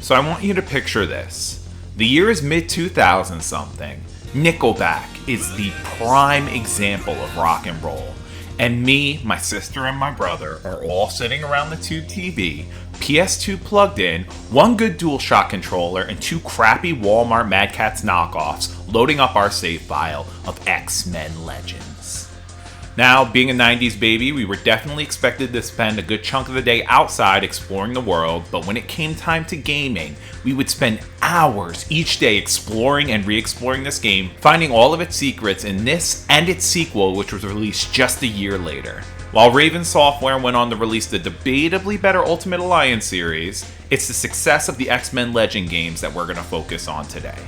So I want you to picture this. The year is mid-2000 something. Nickelback is the prime example of rock and roll. And me, my sister, and my brother are all sitting around the tube TV, PS2 plugged in, one good DualShock controller, and two crappy Walmart Mad Catz knockoffs loading up our save file of X-Men Legends. Now, being a 90s baby, we were definitely expected to spend a good chunk of the day outside exploring the world, but when it came time to gaming, we would spend hours each day exploring and re-exploring this game, finding all of its secrets in this and its sequel, which was released just a year later. While Raven Software went on to release the debatably better Ultimate Alliance series, it's the success of the X-Men Legend games that we're going to focus on today.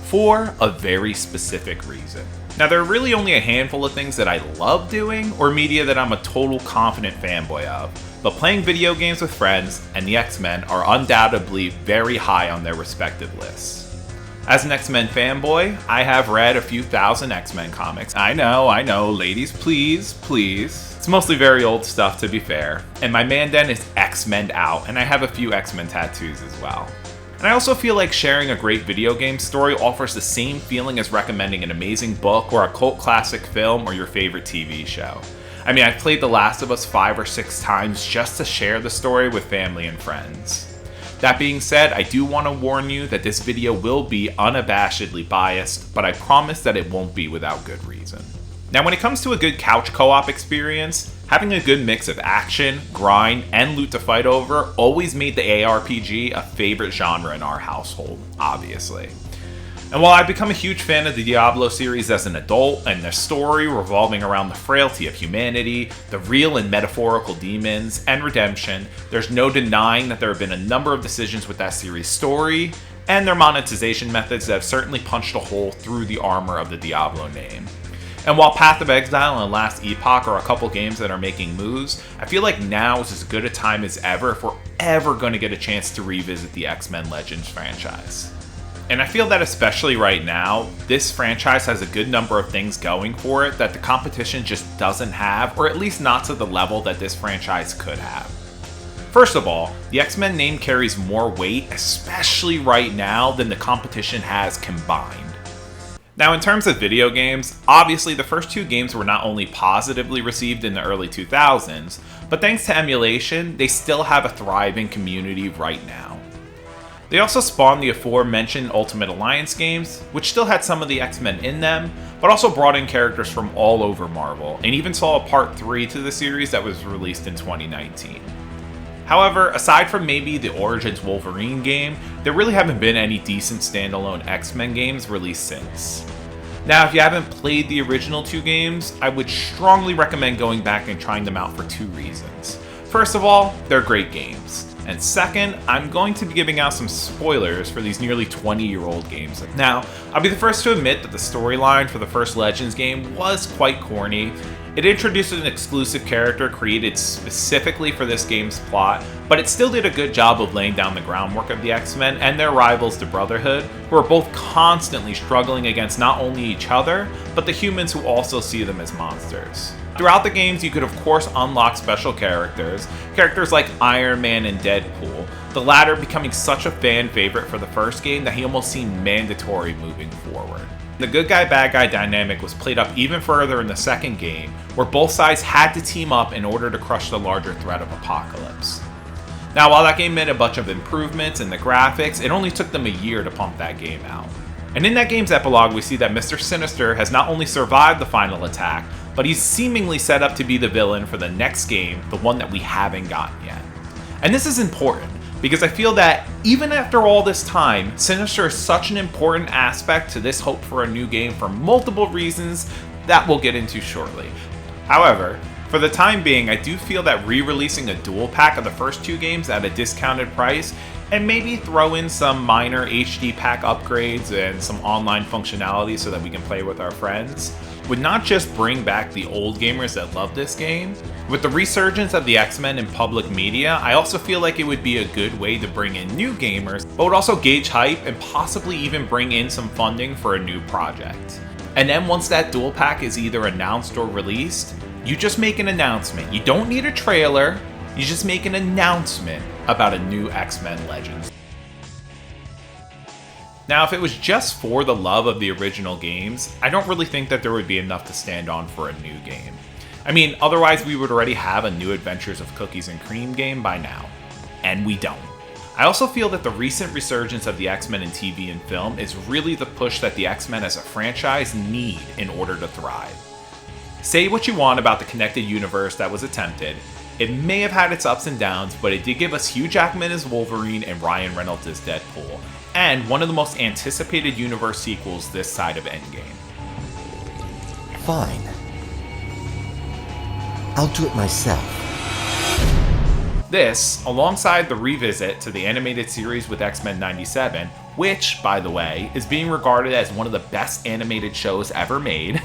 For a very specific reason. Now, there are really only a handful of things that I love doing, or media that I'm a total confident fanboy of, but playing video games with friends and the X-Men are undoubtedly very high on their respective lists. As an X-Men fanboy, I have read a few thousand X-Men comics. I know, ladies, please. It's mostly very old stuff, to be fair, and my man-den is X-Men'd out, and I have a few X-Men tattoos as well. And I also feel like sharing a great video game story offers the same feeling as recommending an amazing book or a cult classic film or your favorite TV show. I mean, I've played The Last of Us 5 or 6 times just to share the story with family and friends. That being said, I do want to warn you that this video will be unabashedly biased, but I promise that it won't be without good reason. Now, when it comes to a good couch co-op experience, having a good mix of action, grind, and loot to fight over always made the ARPG a favorite genre in our household, obviously. And while I've become a huge fan of the Diablo series as an adult, and their story revolving around the frailty of humanity, the real and metaphorical demons, and redemption, there's no denying that there have been a number of decisions with that series' story, and their monetization methods that have certainly punched a hole through the armor of the Diablo name. And while Path of Exile and Last Epoch are a couple games that are making moves, I feel like now is as good a time as ever if we're ever going to get a chance to revisit the X-Men Legends franchise. And I feel that especially right now, this franchise has a good number of things going for it that the competition just doesn't have, or at least not to the level that this franchise could have. First of all, the X-Men name carries more weight, especially right now, than the competition has combined. Now, in terms of video games, obviously the first two games were not only positively received in the early 2000s, but thanks to emulation, they still have a thriving community right now. They also spawned the aforementioned Ultimate Alliance games, which still had some of the X-Men in them, but also brought in characters from all over Marvel, and even saw a Part 3 to the series that was released in 2019. However, aside from maybe the Origins Wolverine game, there really haven't been any decent standalone X-Men games released since. Now, if you haven't played the original two games, I would strongly recommend going back and trying them out for two reasons. First of all, they're great games. And second, I'm going to be giving out some spoilers for these nearly 20-year-old games. Now, I'll be the first to admit that the storyline for the first Legends game was quite corny. It introduced an exclusive character created specifically for this game's plot, but it still did a good job of laying down the groundwork of the X-Men and their rivals, the Brotherhood, who are both constantly struggling against not only each other, but the humans who also see them as monsters. Throughout the games, you could of course unlock special characters like Iron Man and Deadpool, the latter becoming such a fan favorite for the first game that he almost seemed mandatory moving forward. The good guy bad guy dynamic was played up even further in the second game, where both sides had to team up in order to crush the larger threat of Apocalypse. Now, while that game made a bunch of improvements in the graphics, it only took them a year to pump that game out. And in that game's epilogue, we see that Mr. Sinister has not only survived the final attack, but he's seemingly set up to be the villain for the next game, the one that we haven't gotten yet. And this is important, because I feel that even after all this time, Sinister is such an important aspect to this hope for a new game for multiple reasons that we'll get into shortly. However, for the time being, I do feel that re-releasing a dual pack of the first two games at a discounted price, and maybe throw in some minor HD pack upgrades and some online functionality so that we can play with our friends, would not just bring back the old gamers that love this game. With the resurgence of the X-Men in public media, I also feel like it would be a good way to bring in new gamers, but would also gauge hype and possibly even bring in some funding for a new project. And then once that dual pack is either announced or released, you just make an announcement. You don't need a trailer, you just make an announcement about a new X-Men Legends. Now, if it was just for the love of the original games, I don't really think that there would be enough to stand on for a new game. I mean, otherwise we would already have a new Adventures of Cookies and Cream game by now. And we don't. I also feel that the recent resurgence of the X-Men in TV and film is really the push that the X-Men as a franchise need in order to thrive. Say what you want about the connected universe that was attempted, it may have had its ups and downs, but it did give us Hugh Jackman as Wolverine and Ryan Reynolds as Deadpool, and one of the most anticipated universe sequels this side of Endgame. Fine. I'll do it myself. This, alongside the revisit to the animated series with X-Men 97, which, by the way, is being regarded as one of the best animated shows ever made,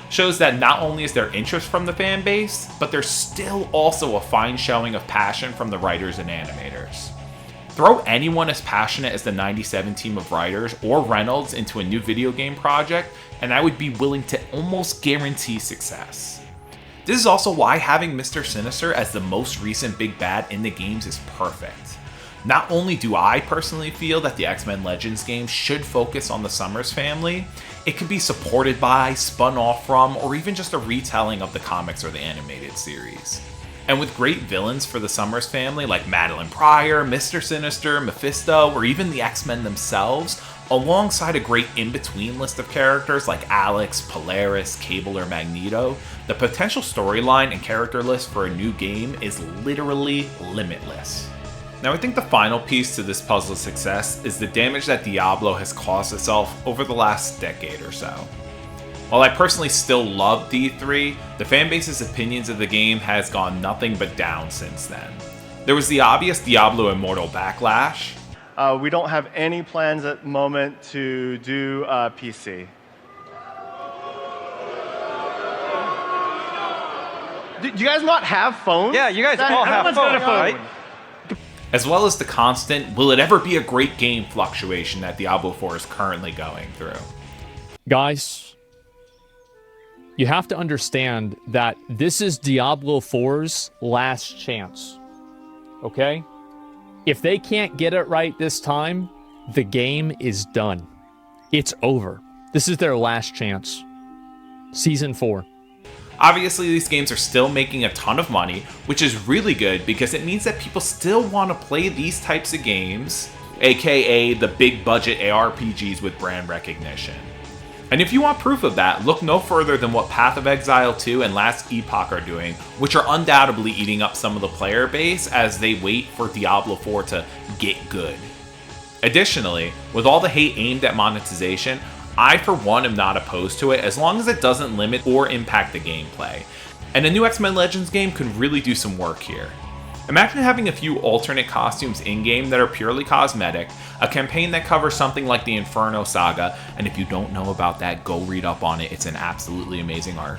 shows that not only is there interest from the fan base, but there's still also a fine showing of passion from the writers and animators. Throw anyone as passionate as the 97 team of writers or Reynolds into a new video game project, and I would be willing to almost guarantee success. This is also why having Mr. Sinister as the most recent big bad in the games is perfect. Not only do I personally feel that the X-Men Legends game should focus on the Summers family, it could be supported by, spun off from, or even just a retelling of the comics or the animated series. And with great villains for the Summers family like Madeline Pryor, Mr. Sinister, Mephisto, or even the X-Men themselves, alongside a great in-between list of characters like Alex, Polaris, Cable, or Magneto, the potential storyline and character list for a new game is literally limitless. Now, I think the final piece to this puzzle's success is the damage that Diablo has caused itself over the last decade or so. While I personally still love D3, the fanbase's opinions of the game has gone nothing but down since then. There was the obvious Diablo Immortal backlash. We don't have any plans at the moment to do PC. Do you guys not have phones? Yeah, you guys all have phones, right? As well as the constant, will it ever be a great game fluctuation that Diablo 4 is currently going through. Guys, you have to understand that this is Diablo 4's last chance. Okay? If they can't get it right this time, the game is done. It's over. This is their last chance. Season 4. Obviously, these games are still making a ton of money, which is really good because it means that people still want to play these types of games, aka the big budget ARPGs with brand recognition. And if you want proof of that, look no further than what Path of Exile 2 and Last Epoch are doing, which are undoubtedly eating up some of the player base as they wait for Diablo 4 to get good. Additionally, with all the hate aimed at monetization, I for one am not opposed to it as long as it doesn't limit or impact the gameplay. And a new X-Men Legends game could really do some work here. Imagine having a few alternate costumes in-game that are purely cosmetic, a campaign that covers something like the Inferno Saga, and if you don't know about that, go read up on it, it's an absolutely amazing arc.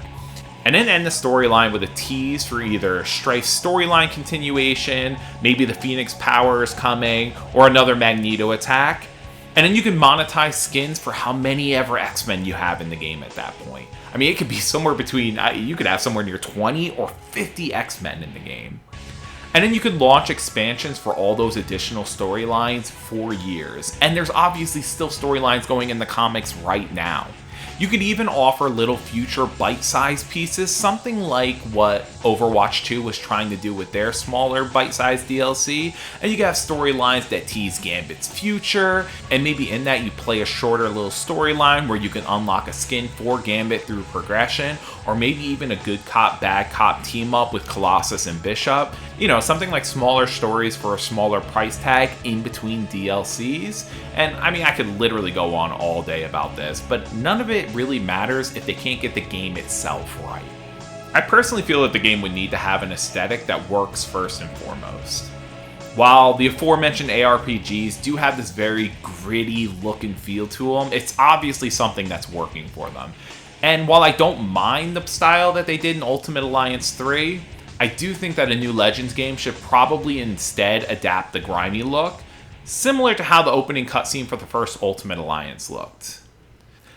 And then end the storyline with a tease for either Strife's storyline continuation, maybe the Phoenix Power is coming, or another Magneto attack. And then you can monetize skins for how many ever X-Men you have in the game at that point. I mean, it could be somewhere between, you could have somewhere near 20 or 50 X-Men in the game. And then you could launch expansions for all those additional storylines for years. And there's obviously still storylines going in the comics right now. You could even offer little future bite-sized pieces, something like what Overwatch 2 was trying to do with their smaller bite-sized DLC, and you could have storylines that tease Gambit's future, and maybe in that you play a shorter little storyline where you can unlock a skin for Gambit through progression, or maybe even a good cop, bad cop team-up with Colossus and Bishop. You know, something like smaller stories for a smaller price tag in between DLCs. And I mean, I could literally go on all day about this, but none of it really matters if they can't get the game itself right. I personally feel that the game would need to have an aesthetic that works first and foremost. While the aforementioned ARPGs do have this very gritty look and feel to them, it's obviously something that's working for them. And while I don't mind the style that they did in Ultimate Alliance 3, I do think that a new Legends game should probably instead adapt the grimy look, similar to how the opening cutscene for the first Ultimate Alliance looked.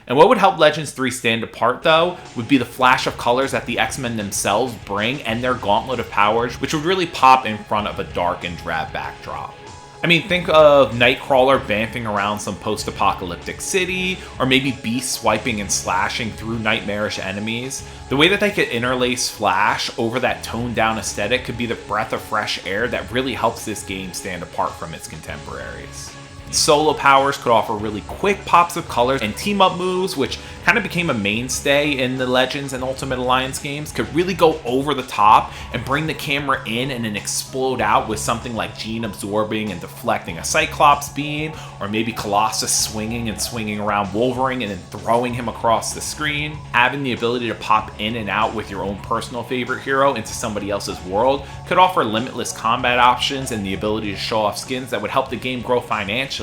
And what would help Legends 3 stand apart, though, would be the flash of colors that the X-Men themselves bring and their gauntlet of powers, which would really pop in front of a dark and drab backdrop. I mean, think of Nightcrawler bamfing around some post-apocalyptic city, or maybe Beast swiping and slashing through nightmarish enemies. The way that they could interlace Flash over that toned-down aesthetic could be the breath of fresh air that really helps this game stand apart from its contemporaries. Solo powers could offer really quick pops of color, and team-up moves, which kind of became a mainstay in the Legends and Ultimate Alliance games, could really go over the top and bring the camera in and then explode out with something like Jean absorbing and deflecting a Cyclops beam, or maybe Colossus swinging and swinging around Wolverine and then throwing him across the screen. Having the ability to pop in and out with your own personal favorite hero into somebody else's world could offer limitless combat options and the ability to show off skins that would help the game grow financially,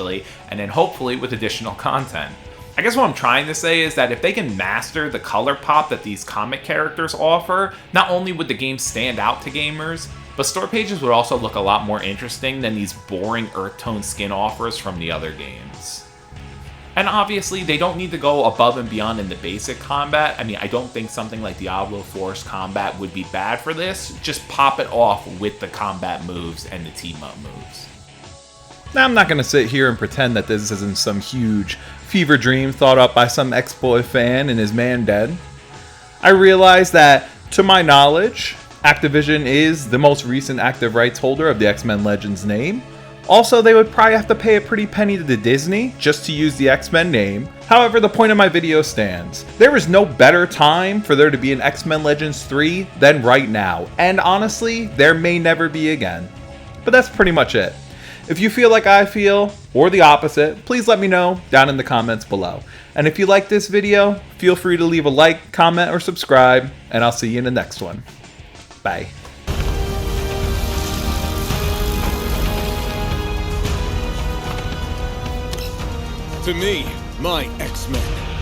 and then hopefully with additional content. I guess what I'm trying to say is that if they can master the color pop that these comic characters offer, not only would the game stand out to gamers, but store pages would also look a lot more interesting than these boring earth tone skin offers from the other games. And obviously, they don't need to go above and beyond in the basic combat. I mean, I don't think something like Diablo 4's combat would be bad for this. Just pop it off with the combat moves and the team-up moves. Now, I'm not going to sit here and pretend that this isn't some huge fever dream thought up by some X-Boy fan and his man dead. I realize that, to my knowledge, Activision is the most recent active rights holder of the X-Men Legends name. Also, they would probably have to pay a pretty penny to Disney just to use the X-Men name. However, the point of my video stands. There is no better time for there to be an X-Men Legends 3 than right now. And honestly, there may never be again. But that's pretty much it. If you feel like I feel, or the opposite, please let me know down in the comments below. And if you like this video, feel free to leave a like, comment, or subscribe, and I'll see you in the next one. Bye. To me, my X-Men